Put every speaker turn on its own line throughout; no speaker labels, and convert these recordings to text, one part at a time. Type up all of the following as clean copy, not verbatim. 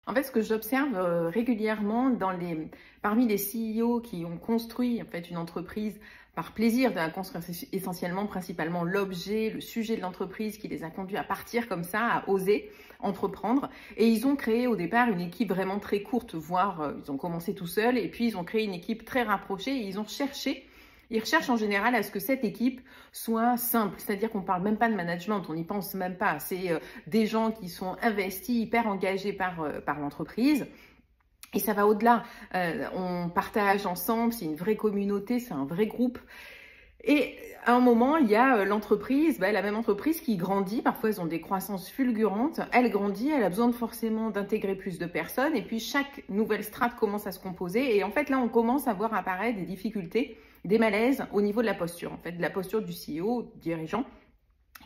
En fait, ce que j'observe régulièrement parmi les CEO qui ont construit en fait une entreprise par plaisir de la construire, c'est essentiellement, principalement l'objet, le sujet de l'entreprise qui les a conduits à partir comme ça, à oser entreprendre. Et ils ont créé au départ une équipe vraiment très courte, voire ils ont commencé tout seuls et puis ils ont créé une équipe très rapprochée et ils recherchent en général à ce que cette équipe soit simple, c'est-à-dire qu'on ne parle même pas de management, on n'y pense même pas. C'est des gens qui sont investis, hyper engagés par l'entreprise. Et ça va au-delà. On partage ensemble, c'est une vraie communauté, c'est un vrai groupe. Et à un moment, il y a l'entreprise, la même entreprise qui grandit. Parfois, elles ont des croissances fulgurantes. Elle grandit, elle a besoin forcément d'intégrer plus de personnes. Et puis, chaque nouvelle strate commence à se composer. Et en fait, là, on commence à voir apparaître des difficultés, des malaises au niveau de la posture, en fait, de la posture du CEO, dirigeant,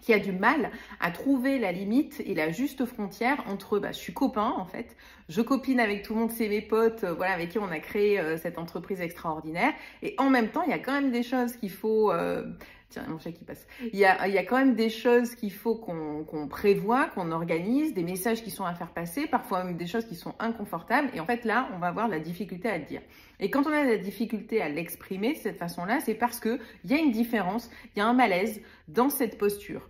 qui a du mal à trouver la limite et la juste frontière entre je suis copain en fait, je copine avec tout le monde, c'est mes potes, voilà, avec qui on a créé cette entreprise extraordinaire, et en même temps il y a quand même des choses qu'il faut tiens, mon chat qui passe. Il y a quand même des choses qu'il faut qu'on prévoit, qu'on organise, des messages qui sont à faire passer, parfois même des choses qui sont inconfortables. Et en fait, là, on va avoir la difficulté à le dire. Et quand on a la difficulté à l'exprimer de cette façon-là, c'est parce qu'il y a une différence, il y a un malaise dans cette posture.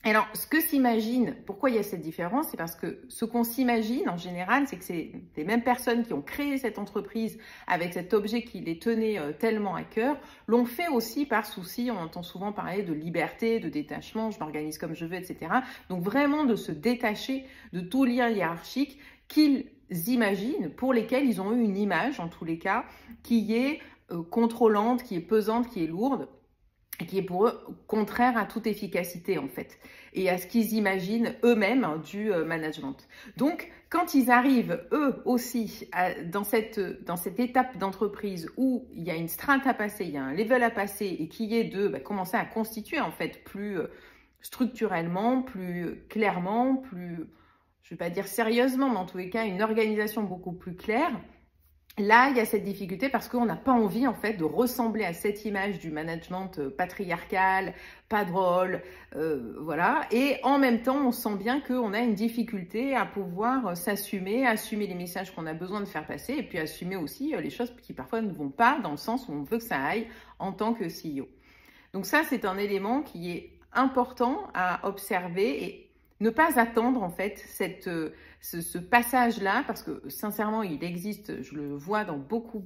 Alors, ce que s'imagine, pourquoi il y a cette différence, c'est parce que ce qu'on s'imagine en général, c'est que c'est les mêmes personnes qui ont créé cette entreprise avec cet objet qui les tenait tellement à cœur, l'ont fait aussi par souci, on entend souvent parler de liberté, de détachement, je m'organise comme je veux, etc. Donc vraiment de se détacher de tout lien hiérarchique qu'ils imaginent, pour lesquels ils ont eu une image, en tous les cas, qui est contrôlante, qui est pesante, qui est lourde, et qui est pour eux contraire à toute efficacité en fait, et à ce qu'ils imaginent eux-mêmes du management. Donc, quand ils arrivent eux aussi dans cette étape d'entreprise où il y a une strate à passer, il y a un level à passer, et qui est de commencer à constituer en fait plus structurellement, plus clairement, plus, je ne vais pas dire sérieusement, mais en tous les cas une organisation beaucoup plus claire. Là, il y a cette difficulté parce qu'on n'a pas envie en fait de ressembler à cette image du management patriarcal, pas drôle, voilà. Et en même temps, on sent bien qu'on a une difficulté à pouvoir s'assumer, assumer les messages qu'on a besoin de faire passer et puis assumer aussi les choses qui parfois ne vont pas dans le sens où on veut que ça aille en tant que CEO. Donc ça, c'est un élément qui est important à observer et ne pas attendre en fait ce passage-là, parce que sincèrement, il existe, je le vois dans beaucoup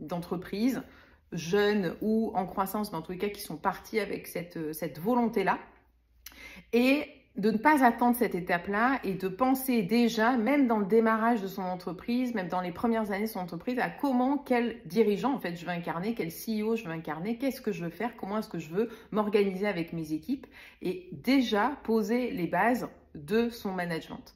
d'entreprises, jeunes ou en croissance, mais en tous les cas qui sont partis avec cette volonté-là. Et de ne pas attendre cette étape-là et de penser déjà, même dans le démarrage de son entreprise, même dans les premières années de son entreprise, à quel dirigeant en fait je veux incarner, quel CEO je veux incarner, qu'est-ce que je veux faire, comment est-ce que je veux m'organiser avec mes équipes, et déjà poser les bases de son management.